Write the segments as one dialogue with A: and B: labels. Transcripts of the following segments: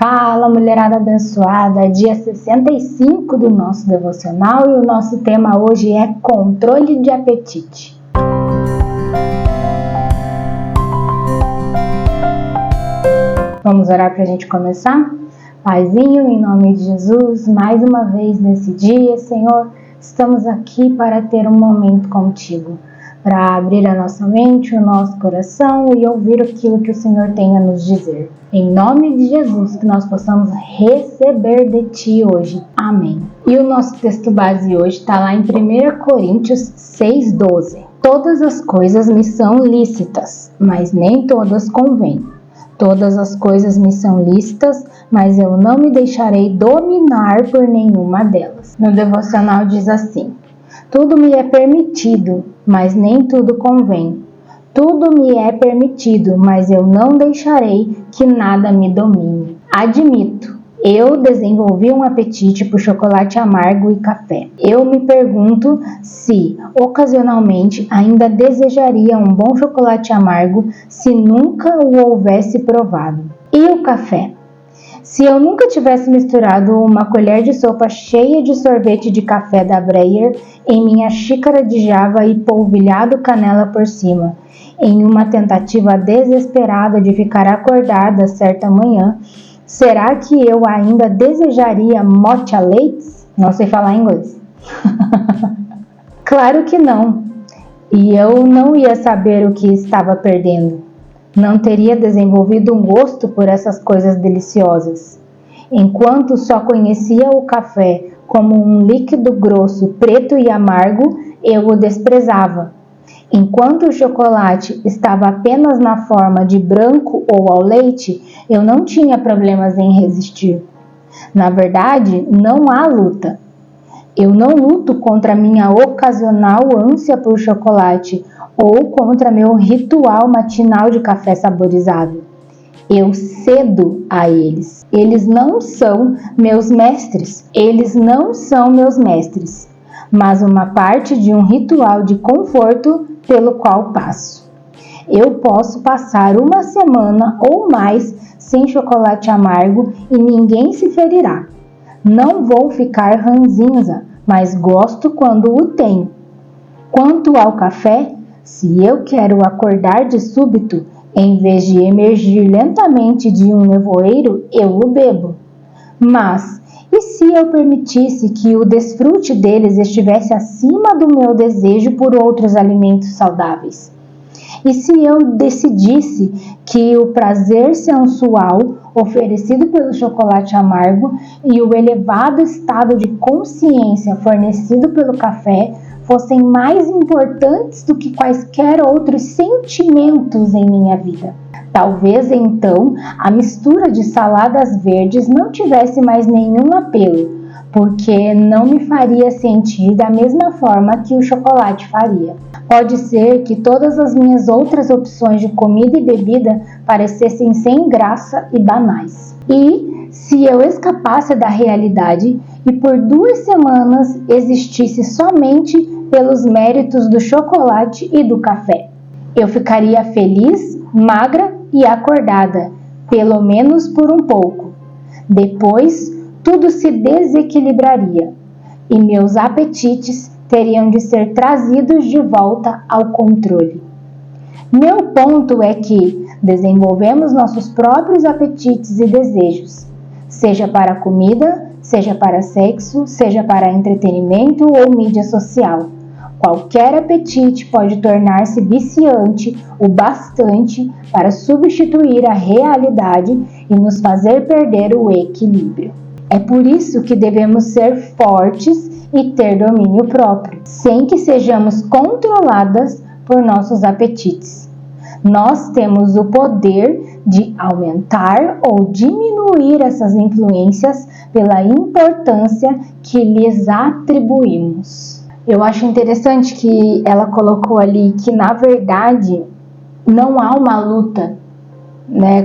A: Fala, mulherada abençoada, dia 65 do nosso devocional e o nosso tema hoje é controle de apetite. Vamos orar para a gente começar? Paizinho, em nome de Jesus, mais uma vez nesse dia, Senhor, estamos aqui para ter um momento contigo, para abrir a nossa mente, o nosso coração e ouvir aquilo que o Senhor tem a nos dizer. Em nome de Jesus, que nós possamos receber de Ti hoje. Amém. E o nosso texto base hoje está lá em 1 Coríntios 6,12. Todas as coisas me são lícitas, mas nem todas convêm. Todas as coisas me são lícitas, mas eu não me deixarei dominar por nenhuma delas. Meu devocional diz assim: tudo me é permitido, mas nem tudo convém. Tudo me é permitido, mas eu não deixarei que nada me domine. Admito, eu desenvolvi um apetite por chocolate amargo e café. Eu me pergunto se, ocasionalmente, ainda desejaria um bom chocolate amargo se nunca o houvesse provado. E o café? Se eu nunca tivesse misturado uma colher de sopa cheia de sorvete de café da Breyer em minha xícara de Java e polvilhado canela por cima, em uma tentativa desesperada de ficar acordada certa manhã, será que eu ainda desejaria matcha lattes? Não sei falar inglês. Claro que não. E eu não ia saber o que estava perdendo. Não teria desenvolvido um gosto por essas coisas deliciosas. Enquanto só conhecia o café como um líquido grosso, preto e amargo, eu o desprezava. Enquanto o chocolate estava apenas na forma de branco ou ao leite, eu não tinha problemas em resistir. Na verdade, não há luta. Eu não luto contra minha ocasional ânsia por chocolate ou contra meu ritual matinal de café saborizado. Eu cedo a eles. Eles não são meus mestres. Mas uma parte de um ritual de conforto pelo qual passo. Eu posso passar uma semana ou mais sem chocolate amargo e ninguém se ferirá. Não vou ficar ranzinza, mas gosto quando o tenho. Quanto ao café, se eu quero acordar de súbito, em vez de emergir lentamente de um nevoeiro, eu o bebo. Mas e se eu permitisse que o desfrute deles estivesse acima do meu desejo por outros alimentos saudáveis? E se eu decidisse que o prazer sensual oferecido pelo chocolate amargo e o elevado estado de consciência fornecido pelo café fossem mais importantes do que quaisquer outros sentimentos em minha vida? Talvez então a mistura de saladas verdes não tivesse mais nenhum apelo, porque não me faria sentir da mesma forma que o chocolate faria. Pode ser que todas as minhas outras opções de comida e bebida parecessem sem graça e banais. E se eu escapasse da realidade e por 2 semanas existisse somente pelos méritos do chocolate e do café, eu ficaria feliz, magra e acordada, pelo menos por um pouco. Depois, tudo se desequilibraria e meus apetites teriam de ser trazidos de volta ao controle. Meu ponto é que desenvolvemos nossos próprios apetites e desejos, seja para comida, seja para sexo, seja para entretenimento ou mídia social. Qualquer apetite pode tornar-se viciante o bastante para substituir a realidade e nos fazer perder o equilíbrio. É por isso que devemos ser fortes e ter domínio próprio, sem que sejamos controladas por nossos apetites. Nós temos o poder de aumentar ou diminuir essas influências pela importância que lhes atribuímos. Eu acho interessante que ela colocou ali que, na verdade, não há uma luta,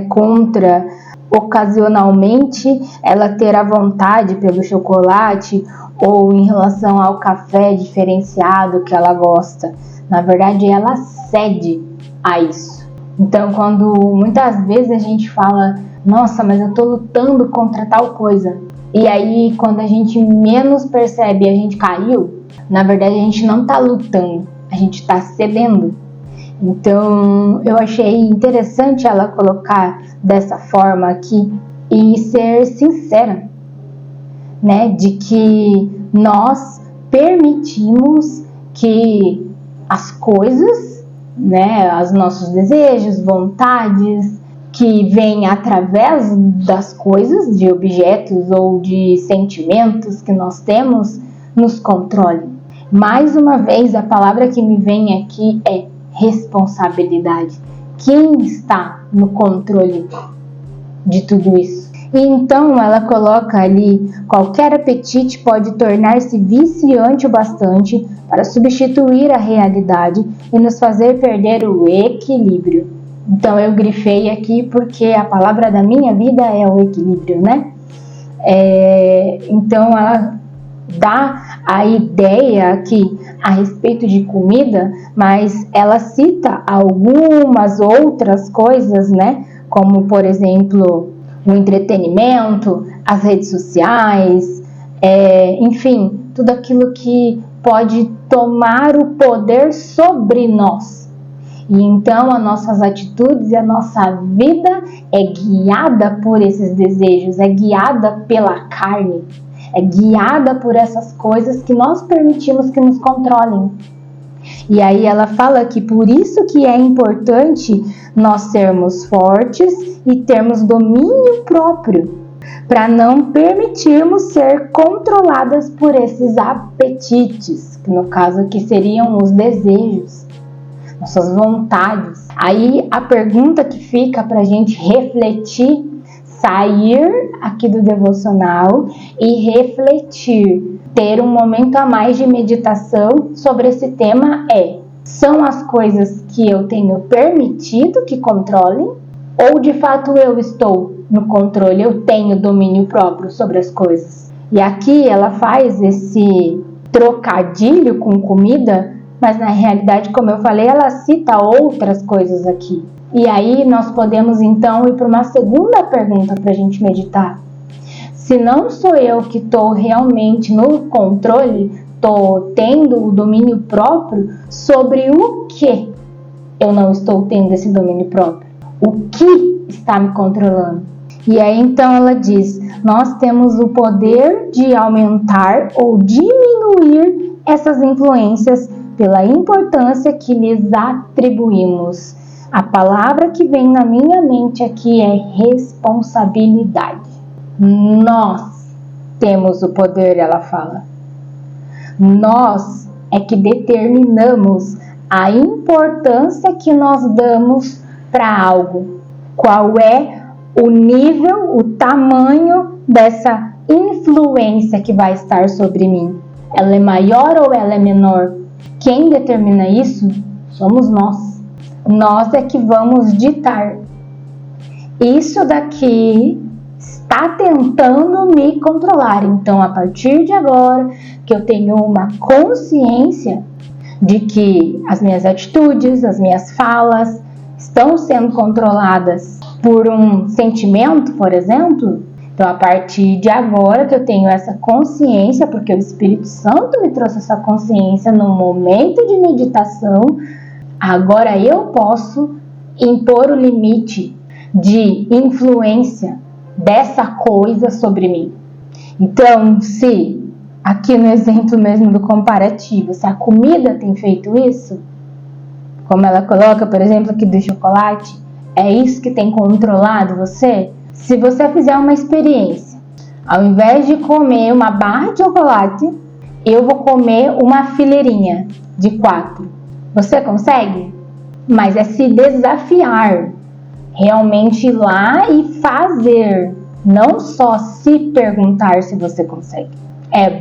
A: contra ocasionalmente ela ter a vontade pelo chocolate ou em relação ao café diferenciado que ela gosta. Na verdade, ela cede a isso. Então, quando muitas vezes a gente fala Nossa, mas eu tô lutando contra tal coisa. E aí, quando a gente menos percebe, a gente caiu. Na verdade, a gente não tá lutando, a gente tá cedendo. Então, eu achei interessante ela colocar dessa forma aqui e ser sincera, né? De que nós permitimos que as coisas, né? Os nossos desejos, vontades, que vêm através das coisas, de objetos ou de sentimentos que nós temos, nos controlem. Mais uma vez, a palavra que me vem aqui é responsabilidade. Quem está no controle de tudo isso? E então ela coloca ali: qualquer apetite pode tornar-se viciante o bastante para substituir a realidade e nos fazer perder o equilíbrio. Então eu grifei aqui porque a palavra da minha vida é o equilíbrio, né? Então ela dá a ideia aqui a respeito de comida, mas ela cita algumas outras coisas, né? Como, por exemplo, o entretenimento, as redes sociais, enfim, tudo aquilo que pode tomar o poder sobre nós. E então as nossas atitudes e a nossa vida é guiada por esses desejos, é guiada pela carne, é guiada por essas coisas que nós permitimos que nos controlem. E aí ela fala que por isso que é importante nós sermos fortes e termos domínio próprio, para não permitirmos ser controladas por esses apetites, que no caso aqui seriam os desejos, nossas vontades. Aí a pergunta que fica para a gente refletir, sair aqui do devocional e refletir, ter um momento a mais de meditação sobre esse tema são as coisas que eu tenho permitido que controlem, ou de fato eu estou no controle, eu tenho domínio próprio sobre as coisas? E aqui ela faz esse trocadilho com comida, mas na realidade, como eu falei, ela cita outras coisas aqui. E aí nós podemos então ir para uma segunda pergunta para a gente meditar. Se não sou eu que estou realmente no controle, estou tendo o domínio próprio, sobre o que eu não estou tendo esse domínio próprio? O que está me controlando? E aí então ela diz: nós temos o poder de aumentar ou diminuir essas influências pela importância que lhes atribuímos. A palavra que vem na minha mente aqui é responsabilidade. Nós temos o poder, ela fala. Nós é que determinamos a importância que nós damos para algo. Qual é o nível, o tamanho dessa influência que vai estar sobre mim? Ela é maior ou ela é menor? Quem determina isso somos nós. Nós é que vamos ditar. Isso daqui está tentando me controlar. Então, a partir de agora, que eu tenho uma consciência de que as minhas atitudes, as minhas falas estão sendo controladas por um sentimento, por exemplo. Então, a partir de agora que eu tenho essa consciência, porque o Espírito Santo me trouxe essa consciência no momento de meditação, agora eu posso impor o limite de influência dessa coisa sobre mim. Então, se aqui no exemplo mesmo do comparativo, se a comida tem feito isso, como ela coloca, por exemplo, aqui do chocolate, é isso que tem controlado você? Se você fizer uma experiência, ao invés de comer uma barra de chocolate, eu vou comer uma fileirinha de 4. Você consegue? Mas é se desafiar, realmente ir lá e fazer, não só se perguntar se você consegue.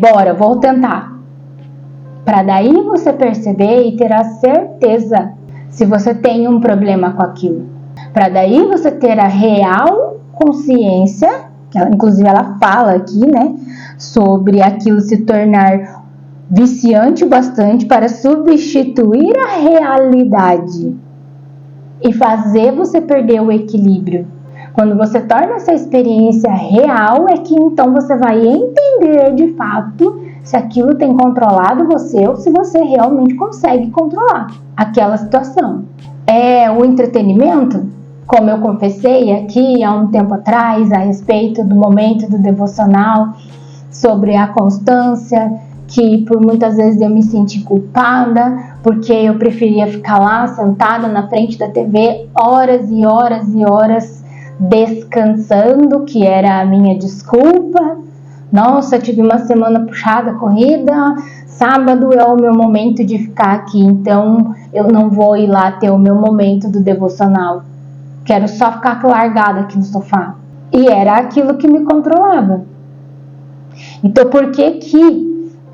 A: Bora, vou tentar. Para daí você perceber e ter a certeza se você tem um problema com aquilo. Para daí você ter a real consciência, que inclusive ela fala aqui, né, sobre aquilo se tornar viciante o bastante para substituir a realidade e fazer você perder o equilíbrio. Quando você torna essa experiência real, é que então você vai entender de fato se aquilo tem controlado você ou se você realmente consegue controlar aquela situação. O entretenimento, como eu confessei aqui há um tempo atrás, a respeito do momento do devocional, sobre a constância, que por muitas vezes eu me senti culpada, porque eu preferia ficar lá sentada na frente da TV horas e horas e horas descansando, que era a minha desculpa. Nossa, tive uma semana puxada, corrida, sábado é o meu momento de ficar aqui, então eu não vou ir lá ter o meu momento do devocional. Quero só ficar largada aqui no sofá. E era aquilo que me controlava. Então, por que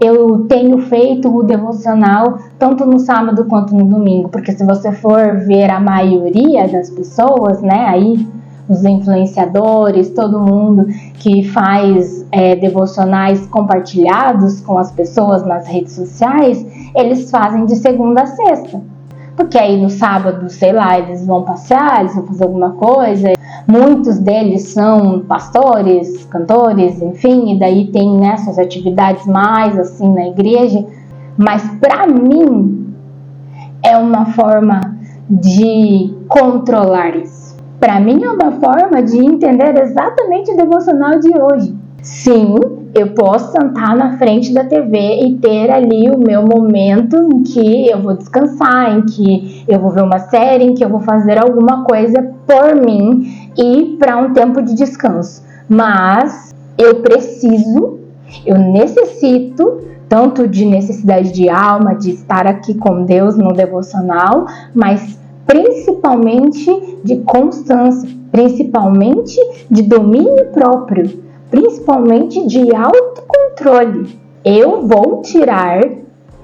A: eu tenho feito o devocional tanto no sábado quanto no domingo? Porque se você for ver a maioria das pessoas, né, aí os influenciadores, todo mundo que faz devocionais compartilhados com as pessoas nas redes sociais, eles fazem de segunda a sexta. Porque aí no sábado, sei lá, eles vão passear, eles vão fazer alguma coisa. Muitos deles são pastores, cantores, enfim, e daí tem essas atividades mais assim na igreja. Mas para mim é uma forma de controlar isso. Para mim é uma forma de entender exatamente o devocional de hoje. Sim, eu posso sentar na frente da TV e ter ali o meu momento em que eu vou descansar, em que eu vou ver uma série, em que eu vou fazer alguma coisa por mim e para um tempo de descanso. Mas eu necessito tanto de necessidade de alma, de estar aqui com Deus no devocional, mas principalmente de constância, principalmente de domínio próprio, principalmente de autocontrole. Eu vou tirar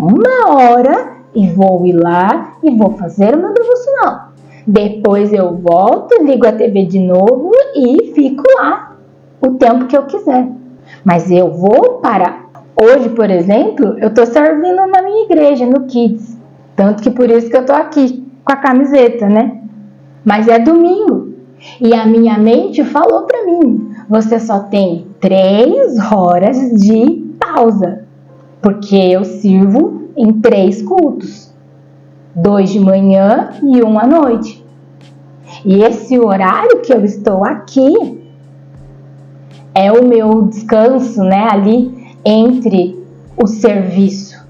A: 1 hora e vou ir lá e vou fazer o meu devocional. Depois eu volto, ligo a TV de novo e fico lá o tempo que eu quiser. Mas eu vou parar. Hoje, por exemplo, eu estou servindo na minha igreja, no Kids. Tanto que por isso que eu estou aqui com a camiseta, né? Mas é domingo. E a minha mente falou para mim: você só tem 3 horas de pausa. Porque eu sirvo em 3 cultos. 2 de manhã e 1 à noite. E esse horário que eu estou aqui é o meu descanso, né? Ali entre o serviço.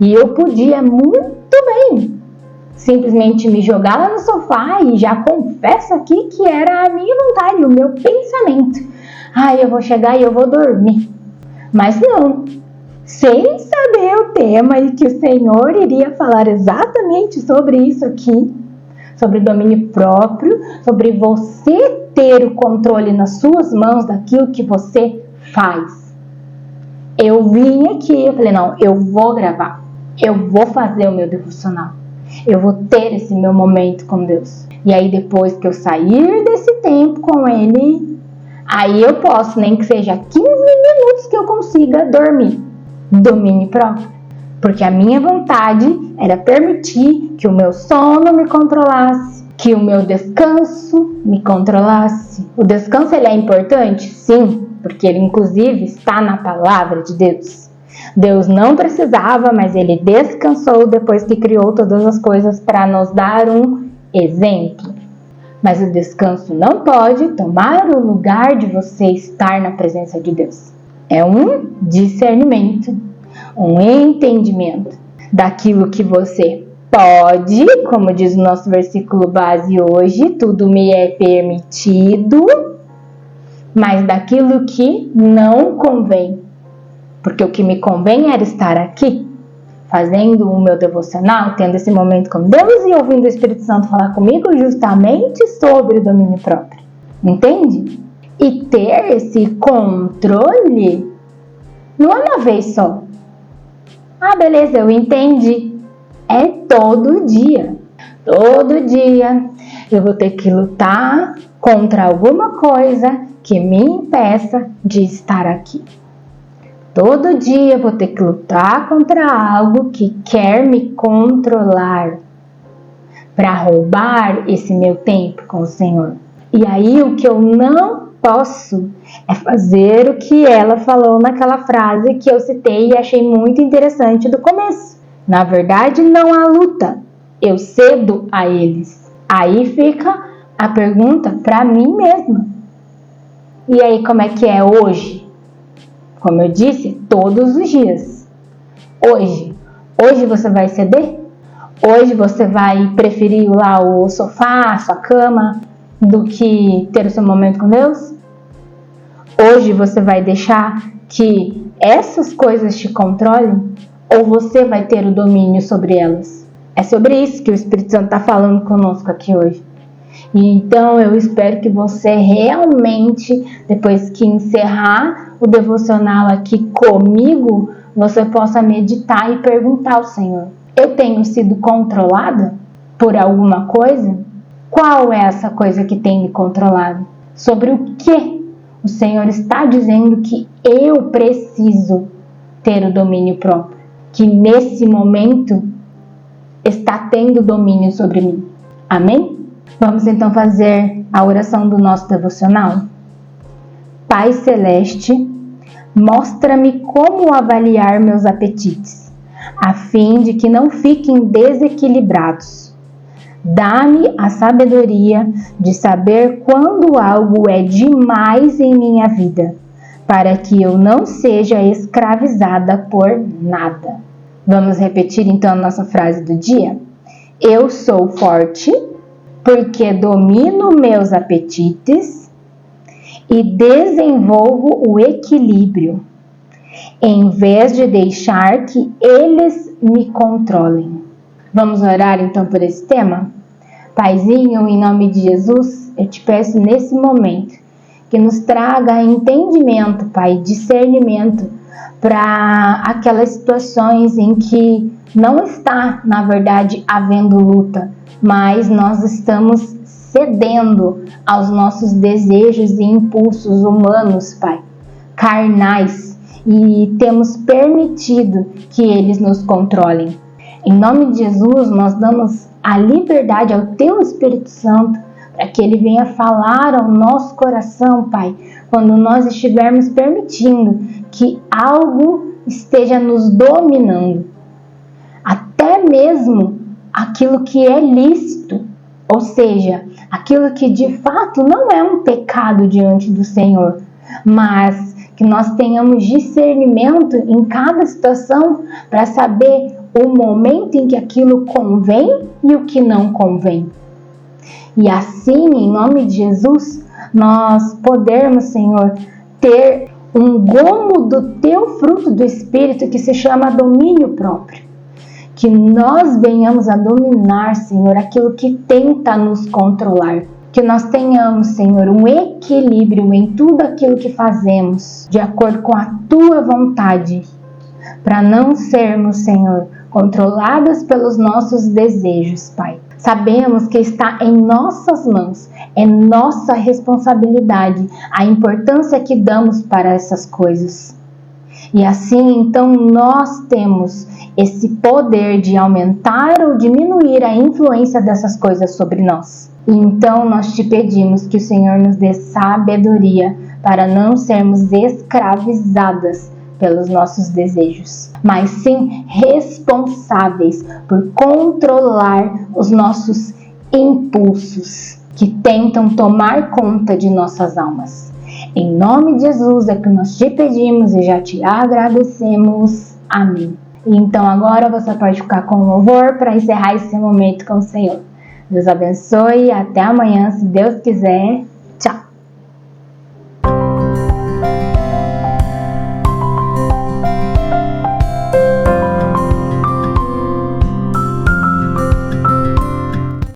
A: E eu podia muito bem simplesmente me jogar lá no sofá e já confesso aqui que era a minha vontade, o meu pensamento. Eu vou chegar e eu vou dormir. Mas não, sem saber o tema e que o Senhor iria falar exatamente sobre isso aqui, sobre domínio próprio, sobre você ter o controle nas suas mãos daquilo que você faz. Eu vim aqui, eu falei, não, eu vou gravar, eu vou fazer o meu devocional. Eu vou ter esse meu momento com Deus. E aí depois que eu sair desse tempo com Ele, aí eu posso, nem que seja 15 minutos que eu consiga dormir. Domínio próprio. Porque a minha vontade era permitir que o meu sono me controlasse, que o meu descanso me controlasse. O descanso ele é importante? Sim, porque ele inclusive está na palavra de Deus. Deus não precisava, mas Ele descansou depois que criou todas as coisas para nos dar um exemplo. Mas o descanso não pode tomar o lugar de você estar na presença de Deus. É um discernimento, um entendimento daquilo que você pode, como diz o nosso versículo base hoje, tudo me é permitido, mas daquilo que não convém. Porque o que me convém era estar aqui, fazendo o meu devocional, tendo esse momento com Deus e ouvindo o Espírito Santo falar comigo justamente sobre o domínio próprio. Entende? E ter esse controle não é uma vez só. Beleza, eu entendi. É todo dia. Todo dia eu vou ter que lutar contra alguma coisa que me impeça de estar aqui. Todo dia eu vou ter que lutar contra algo que quer me controlar para roubar esse meu tempo com o Senhor. E aí o que eu não posso é fazer o que ela falou naquela frase que eu citei e achei muito interessante do começo. Na verdade, não há luta, eu cedo a eles. Aí fica a pergunta para mim mesma. E aí, como é que é hoje? Como eu disse, todos os dias. Hoje você vai ceder? Hoje você vai preferir lá o sofá, a sua cama, do que ter o seu momento com Deus? Hoje você vai deixar que essas coisas te controlem? Ou você vai ter o domínio sobre elas? É sobre isso que o Espírito Santo está falando conosco aqui hoje. E então eu espero que você realmente, depois que encerrar o devocional aqui comigo, você possa meditar e perguntar ao Senhor: eu tenho sido controlada por alguma coisa? Qual é essa coisa que tem me controlado? Sobre o que o Senhor está dizendo que eu preciso ter o domínio próprio? Que nesse momento está tendo domínio sobre mim. Amém? Vamos então fazer a oração do nosso devocional. Pai Celeste, mostra-me como avaliar meus apetites, a fim de que não fiquem desequilibrados. Dá-me a sabedoria de saber quando algo é demais em minha vida, para que eu não seja escravizada por nada. Vamos repetir então a nossa frase do dia? Eu sou forte porque domino meus apetites e desenvolvo o equilíbrio, em vez de deixar que eles me controlem. Vamos orar então por esse tema? Paizinho, em nome de Jesus, eu te peço nesse momento que nos traga entendimento, Pai, discernimento para aquelas situações em que não está, na verdade, havendo luta, mas nós estamos cedendo aos nossos desejos e impulsos humanos, Pai, carnais, e temos permitido que eles nos controlem. Em nome de Jesus, nós damos a liberdade ao Teu Espírito Santo para que Ele venha falar ao nosso coração, Pai, quando nós estivermos permitindo que algo esteja nos dominando. Até mesmo aquilo que é lícito, ou seja, aquilo que de fato não é um pecado diante do Senhor, mas que nós tenhamos discernimento em cada situação para saber o momento em que aquilo convém e o que não convém. E assim, em nome de Jesus, nós podermos, Senhor, ter um gomo do Teu fruto do Espírito que se chama domínio próprio. Que nós venhamos a dominar, Senhor, aquilo que tenta nos controlar. Que nós tenhamos, Senhor, um equilíbrio em tudo aquilo que fazemos, de acordo com a Tua vontade, para não sermos, Senhor, controladas pelos nossos desejos, Pai. Sabemos que está em nossas mãos, é nossa responsabilidade a importância que damos para essas coisas. E assim, então, nós temos esse poder de aumentar ou diminuir a influência dessas coisas sobre nós. Então, nós te pedimos que o Senhor nos dê sabedoria para não sermos escravizadas pelos nossos desejos, mas sim responsáveis por controlar os nossos impulsos que tentam tomar conta de nossas almas. Em nome de Jesus é que nós te pedimos e já te agradecemos. Amém. Então agora você pode ficar com o louvor para encerrar esse momento com o Senhor. Deus abençoe, até amanhã, se Deus quiser.